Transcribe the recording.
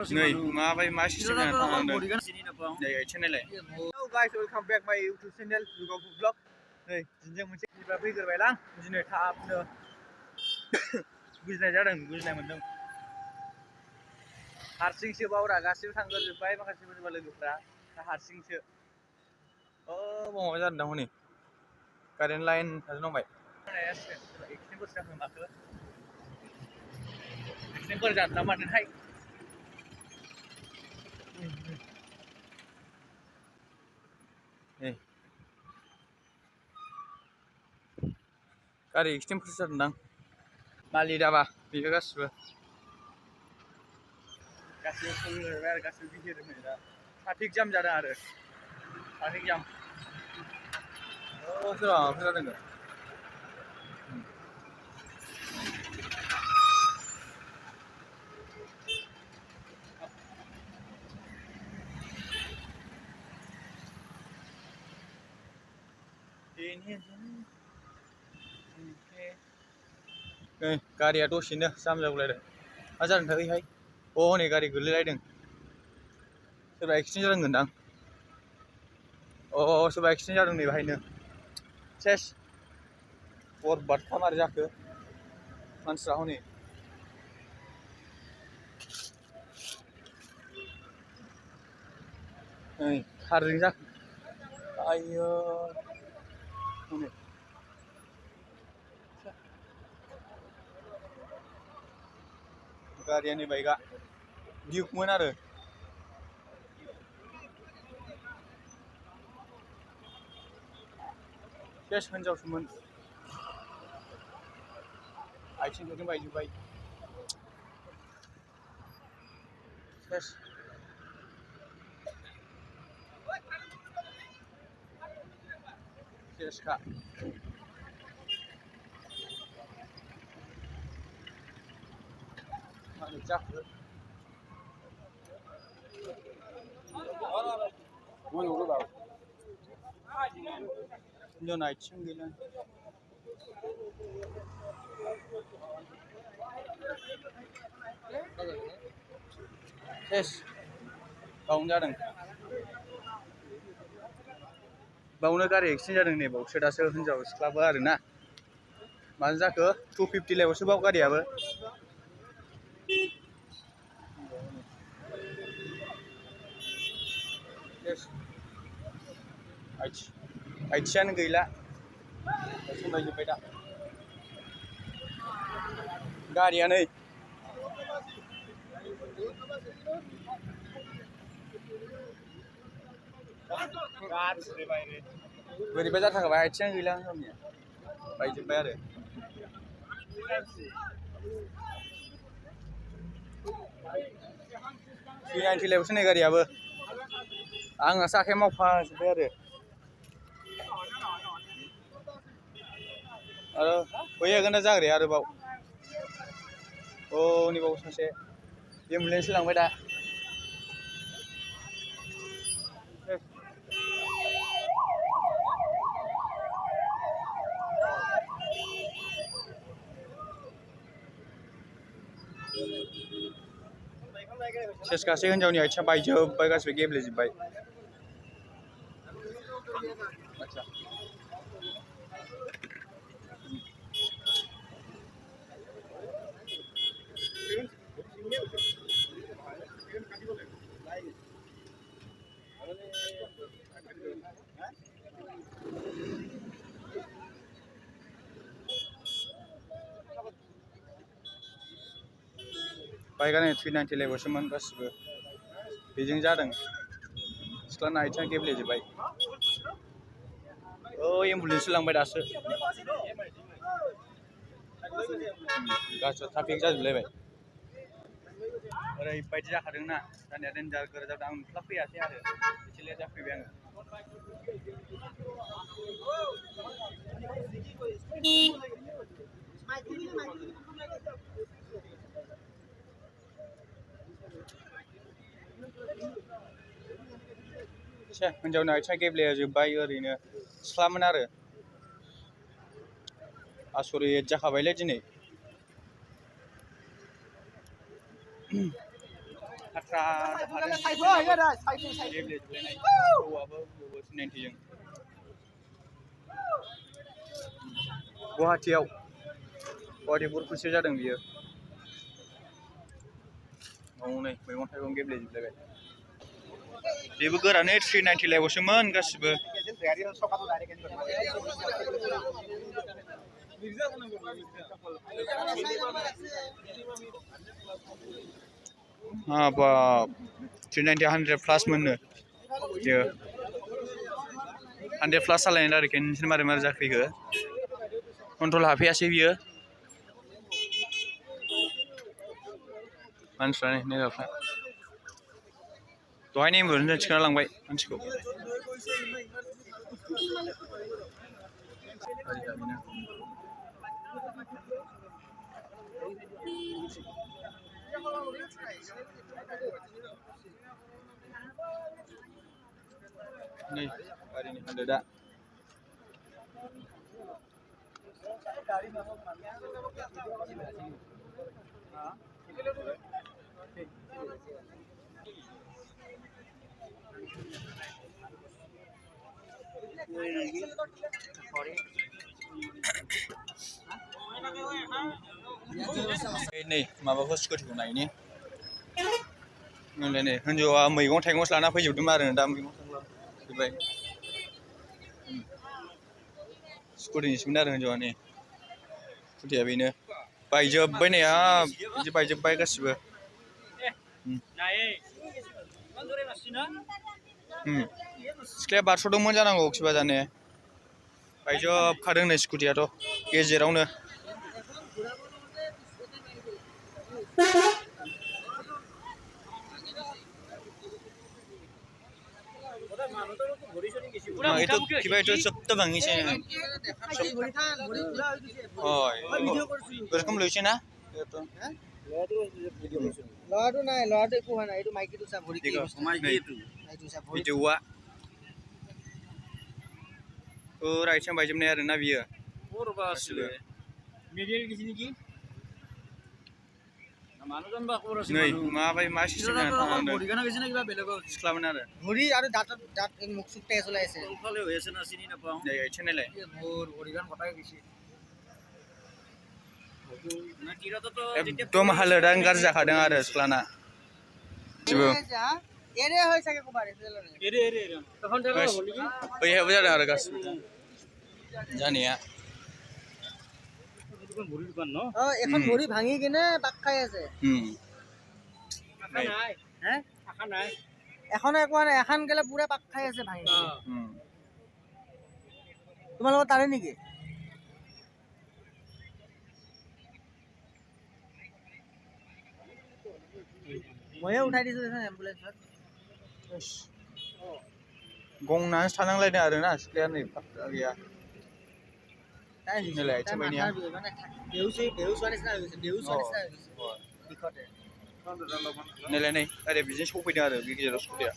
Nay, ma system na thằng này channel này. Hello guys, welcome back my YouTube channel Jwogapu vlog. Nay, जों मोनसे video फैग्रोबाय आं दिनै थाबनो बुजिनाय जादों बुजिनाय मोनदों हारसिंसो बावरा गासिबो थांजोबबाय माखासे सोरबा लोगोफ्रा हारसिंसो माबा जादों दा हनै कारेन्ट लाइन थाजोबनांबाय एक्सिडेन्टफोर जाखो माखो एक्सिडेन्टफोर जादों ना मादोंथाय गारि एक्सिडेन्टफोर जादोंदां मालि दाबा बेयो गासिबो फैबाय आरो गासिबो गिदिर दा ट्राफिक जाम जादों आरो ट्राफिक जाम सोरबा माबाफोर जादों गारिया दसेनो जाम जागुलायदों मा जादोंथाय बैहाय हनै गारि गोलैलायदों सोरबा एक्सिडेन्ट जादोंगोनदां सोरबा एक्सिडेन्ट जादों नै बेहायनो सेस बरबादखा मारै जाखो मानसिफ्रा हनै कारजों जाखो आयौ हनै गारिया नै बाइकआ डिउकमोन आरो सेस हिनजावसोमोन आथिंजों बायजोब्बाय सेस सेसखा मारै जाखो हिनजावना आथिं गैला सेस बावनो जादों बावनो गारि एक्सिडेन्ट जादों नै बावसो दासो हिनजाव सिख्लाबो आरोना मानो जाखो 250 लाइफआवसो बाव गारियाबो आथिङानो गैला सोमायजोब्बाय दा गारिया नै बोरैबा जाथारबाय आथिङानो गैला गावनिया बायजोब्बाय आरो थैनानै थैलायबायसो नै गारियाबो आंहासो आखाइ मावफाजोब्बाय आरो बैहागोन ना जाग्राया आरोबाव नैबाव सासे एम्बुलेन्स लांबाय दा सेस गासै हिनजावनि आथिङा बायजोब्बाय गासिबो गेब्लेजोब्बाय बाइकआ नै थैनानै थैलायबायसोमोन गासिबो बेजों जादों सिख्लाना आथिङा गेब्लेजोब्बाय एम्बुलेन्स लांबाय दासो गासिबो ट्राफिक जाजोबलायबाय ओरैबायदि जाखादोंना जानाया देन्जार गोरा जादों आं नुस्लाबफैयासै आरो एसे लेट जाफैबाय आङो हिनजावनि आथिङा गेब्लेजोब्बाय ओरैनो सिख्लामोन आरो आसरित जाखाबायलै दिनै खाट्रा गेब्लेजोबलायनाय हौवाबो सिनायथिजों गुवाहाटियाव गुवाहाटि बरफुसियाव जादों बियो नै मैगं थाइगं गेब्लेजोबलायबाय बेबो गोरानै 390 लायबावसोमोन गासिबो हाबाब 390 100 प्लास मोननो बियो 100 प्लास सालायनाय आरोखि नोंसोर मारै मारै जाखो कन्ट्रल हाफैयासै बियो मानसिफ्रा नेगाफ्रा दहायनो एम्बुलेन्सजों थिखांना लांबाय मानसिखौ नै गारिनि हालोदा नै माबाखौ स्कुटिखौ नायनि नै हिन्जावा मैगं थाइगंसो लाना फैजोबदोंमोन आरो दा मैगं थाइगं फैबाय स्कुटिनिसोमोन आरो हिन्जावा नै स्कुटिया बेनो बायजोब्बाय नै बिदि बायजोब्बाय गासिबो सिख्लाया बारस'दोंमोन जानांगौ खिबा जाने बायजोबखादों नै स्कुटियाथ' गेजेरावनो itu kiba itu सबतो भाঙিছে হয় এরকম লইছে না লড়াটো নাই লড়াটো একো হয় না এটো মাইকিটো সা ভৰি কি মাইকিটো ভিডিওआ ও রাইটসাं बायजोबनाय आरो ना बियो बरबासो मिडियल गिसि निकी মানুজন বা কোৰ আছে নাই মাবাই মা সিস্টেম না ভৰি গানা গৈছে না কিবা বেলেগ স্ক্লামন আৰু ভৰি আৰু দাঁত মুখ সুখ তেজ ওলাই আছে ওফালে হৈ আছে না চিনি নাপাও নাই আইছে নাই ভৰি গান কটাই গৈছে না কিৰাটো তো একদম হালদান গাজ্रि जाखादों आरो स्क्लाना एरे হয় থাকে কোবারে एरे তখন তেলা হলি কি ওই হবে जादों आरो गासिबो জানিয়া ভৰি দোকান ন এখন ভৰি ভাঙি কিনে বাক খাই আছে নাই হে আখা নাই এখন একো নাই এখন গলে পুৰা পাক খাই আছে ভাঙি তোমালোক তাৰে নেকি ময়ে উঠাই দিছো দেখোন এম্বুলেন্সত गंनानै थानांलायदों आरो ना सिख्लाया नै फात्ता गैया नैलाय आथिं बायनाया नैलाय नै ओरै बिदिनो सौफैदों आरो बे गेजेराव स्कुटिया